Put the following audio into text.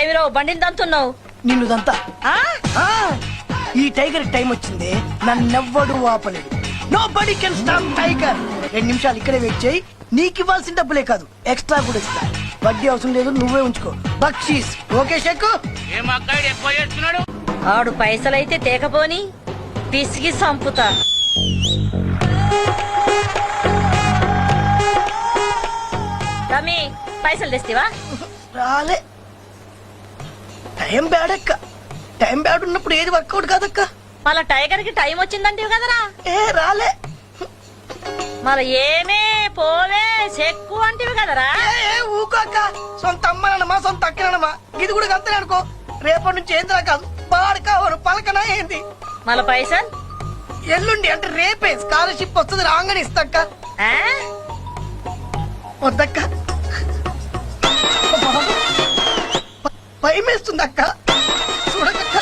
ఏమిరో బండిని దంతున్నావు? నిన్ను దంతా. ఈ టైగర్ టైం వచ్చింది, నన్నెవ్వడు ఆపలేడు. Nobody can stop tiger. 2 నిమిషాలు ఇక్కడే వెయిట్ చేయి, నీకు ఇవ్వాల్సిన డబ్బులే కాదు ఎక్స్ట్రా కూడా ఇస్తా. వడ్డీ అవసరం లేదు, నువ్వే ఉంచుకో. బక్షీస్ ఓకే షెక్కు. ఆడు పైసలైతే తేకపోని పిసిగి సంపుతా. రమి పైసలు తెస్తావా? రాలే. టైం బ్యాడ్ అక్క. టైం బ్యాడ్ ఉన్నప్పుడు ఏది వర్కౌట్ కాదక్క. మళ్ళా టైగర్ కి టైం వచ్చిందంటే కదరా. రాలే. మళ్ళా ఏమే పోవే చెక్కు అంటివి కదరా. ఊకోక్క. సొంత అమ్మనమ్మా సొంత అక్కనమ్మా ఇది కూడా అంతనే అనుకో. రేపటి నుంచి ఏందిరా కాదు, పాడకావరు పలకనా ఏంది. మళ్ళా పైసలు ఎల్లుండి అంటే రేపే స్కాలర్షిప్ వస్తుంది, రాగానే ఇస్తాక్క. వద్దక్క, భయమేస్తుంది అక్క. చూడక్క.